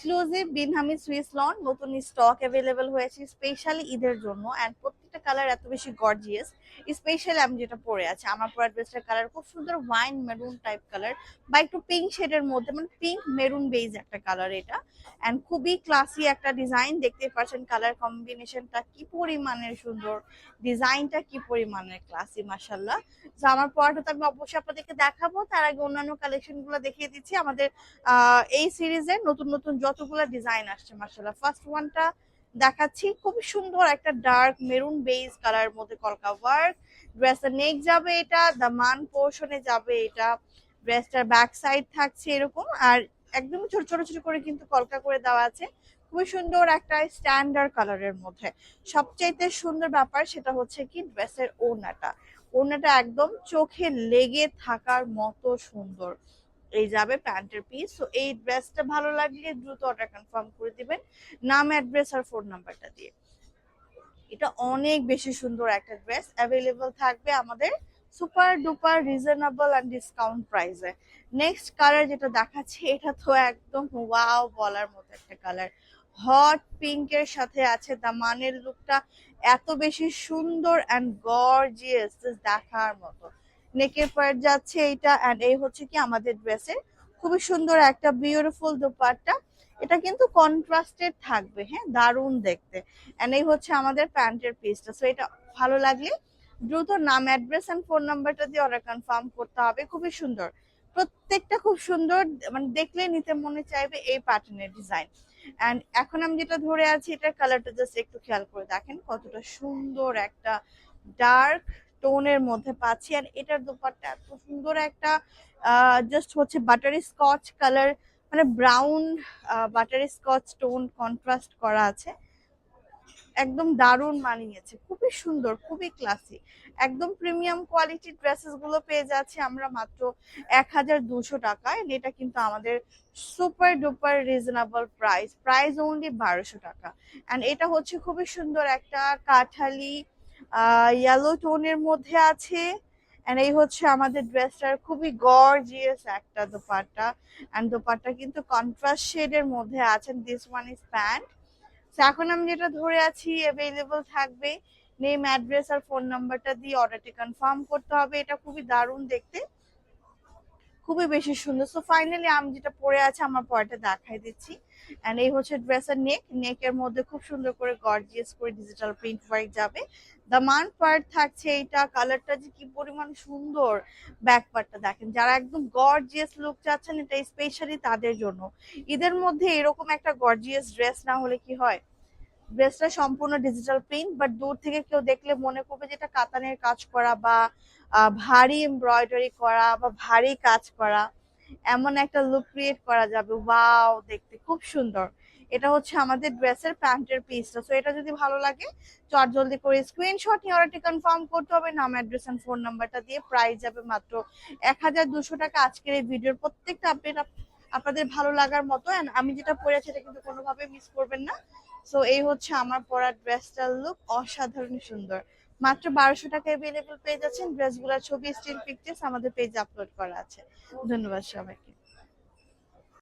Exclusive বিনহামি Swiss loan নতুন stock available হয়েছে specially ঈদের জন্য অ্যান্ড প্রত্যেকটা কালার এত বেশি গর্জিয়াস। স্পেশালি আমি যেটা পরে আছি, আমার পরা ড্রেসটার কালার খুব সুন্দর ওয়াইন মেরুন টাইপ কালার বা একটু পিঙ্ক শেডের মধ্যে, মানে পিঙ্ক মেরুন বেজ একটা কালার এটা। অ্যান্ড খুবই ক্লাসি একটা ডিজাইন, দেখতে পাচ্ছেন কালার কম্বিনেশনটা কি পরিমাণের সুন্দর, ডিজাইনটা কি পরিমাণের ক্লাসি মাশাল্লাহ। তো আমার পরাটা তো আমি অবশ্যই আপনাদেরকে দেখাবো, তার আগে অন্যান্য কালেকশন গুলো দেখিয়ে দিচ্ছি। আমাদের এই সিরিজের নতুন নতুন যতগুলো ডিজাইন আসছে মাশাআল্লাহ। ফার্স্ট ওয়ানটা দেখাচ্ছি, খুবই সুন্দর একটা ডার্ক মেরুন বেজ কালার মধ্যে কলকা ওয়ার্ক। ড্রেসের নেক যাবে এটা, দামান পোর্শনে যাবে এটা, ড্রেসটার ব্যাক সাইড থাকছে এরকম, আর একদম ছোট ছোট ছোট করে কিন্তু কলকা করে দেওয়া আছে। খুবই সুন্দর একটা স্ট্যান্ডার্ড কালারের মধ্যে। সবচাইতে সুন্দর ব্যাপার সেটা হচ্ছে কি ড্রেসের ওড়নাটা। ওড়নাটা একদম চোখে লেগে থাকার মতো সুন্দর। এই যাবে প্যান্টের পিস। তো এই ড্রেসটা ভালো লাগলে দ্রুত অর্ডার কনফার্ম করে দিবেন নাম, অ্যাড্রেস আর ফোন নাম্বারটা দিয়ে। এটা অনেক বেশি সুন্দর একটা ড্রেস, অ্যাভেলেবল থাকবে আমাদের super duper reasonable and discount প্রাইসে। নেক্সট কালার যেটা দেখাচ্ছি, এটা তো একদম ওয়াও বলার মতো একটা কালার। হট পিঙ্কের সাথে আছে দামানের লুকটা এত বেশি সুন্দর এন্ড গর্জিয়াস, দেখার মতো। নেকের পার্ট যাচ্ছে এইটা, এন্ড এই হচ্ছে কি আমাদের ড্রেসের খুবই সুন্দর একটা বিউটিফুল দোপাট্টা। এটা কিন্তু কন্ট্রাস্টেড থাকবে, হ্যাঁ দারুণ দেখতে। এন্ড এই হচ্ছে আমাদের প্যান্টের পিসটা। সো এটা ভালো লাগলে দ্রুত নাম, অ্যাড্রেস এন্ড ফোন নাম্বারটা দিয়ে অর্ডার কনফার্ম করতে হবে। খুবই সুন্দর, প্রত্যেকটা খুব সুন্দর, মানে দেখলে নিতে মনে চাইবে এই প্যাটার্নের ডিজাইন। এন্ড এখন আমি যেটা ধরে আছি এটার কালারটা জাস্ট একটু খেয়াল করে দেখেন কতটা সুন্দর একটা ডার্ক টোনের মধ্যে পাচ্ছি। আর এটার দোপাট্টা এত সুন্দর একটা জাস্ট হচ্ছে বাটারি স্কচ কালার, মানে brown buttery Scotch tone contrast করা আছে। একদম দারুণ মানিয়েছে, খুবই সুন্দর, খুবই ক্লাসি। একদম প্রিমিয়াম কোয়ালিটির ড্রেসেস গুলো পেয়ে যাচ্ছি আমরা মাত্র 1200 টাকায়। এটা কিন্তু আমাদের super duper reasonable price, price only 1200 টাকা। এন্ড এটা হচ্ছে খুবই সুন্দর একটা কাঠালি ইয়েলো টোনের মধ্যে আছে। এন্ড এই হচ্ছে আমাদের ড্রেসটার খুবই গর্জিয়াস একটা দোপাট্টা। এন্ড দোপাট্টা কিন্তু কন্ট্রাস্ট শেডের মধ্যে আছেন। This one is pant. এখন আমি যেটা ধরে আছি অ্যাভেলেবল থাকবে নেম, অ্যাড্রেস আর ফোন নাম্বারটা দিয়ে অর্ডারটি কনফার্ম করতে হবে। এটা খুবই দারুণ দেখতে, খুবই বেশি সুন্দর। সো ফাইনালি আমি যেটা পরে আছি আমার পরেটা দেখাই দিচ্ছি। এন্ড এই হচ্ছে ড্রেসের নেক, নেকের মধ্যে খুব সুন্দর করে গর্জিয়াস করে ডিজিটাল প্রিন্ট ওয়ার্ক যাবে। দামান পার্ট থাকছে এইটা, কালারটা যে কি পরিমাণ সুন্দর। ব্যাক পার্টটা দেখেন, যারা একদম গর্জিয়াস লুক চাচ্ছেন এটা স্পেশালি তাদের জন্য। ঈদের মধ্যে এরকম একটা গর্জিয়াস ড্রেস না হলে কি হয়। ড্রেসটা সম্পূর্ণ ডিজিটাল প্রিন্ট, বাট দূর থেকে কেউ দেখলে মনে করবে যে এটা কাতানের কাজ করা বা ভারী এমব্রয়ডারি করা বা ভারী কাজ করা, এমন একটা লুক ক্রিয়েট করা যাবে। ওয়াও, দেখতে খুব সুন্দর। এটা হচ্ছে আমাদের ড্রেসের প্যান্টের পিসটা। সো এটা যদি ভালো লাগে চট জলদি করে স্ক্রিনশট নিয়ে অর্ডারটি কনফার্ম করতে হবে নাম, অ্যাড্রেস এন্ড ফোন নাম্বারটা দিয়ে। প্রাইস যাবে মাত্র 1200 টাকা। আজকের এই ভিডিওর প্রত্যেকটা আপডেট আপনাদের ভালো লাগার মতো। এন্ড আমি যেটা পরে আছি এটা কিন্তু কোনোভাবে মিস করবেন না। সো এই হচ্ছে আমার পরা ড্রেসটার লুক, অসাধারণ সুন্দর। মাত্র 1200 টাকা অ্যাভেলেবল পেয়ে যাচ্ছেন। ড্রেসগুলোর ছবি, স্টিল পিকচার্স আমাদের পেজে আপলোড করা আছে। ধন্যবাদ সবাইকে।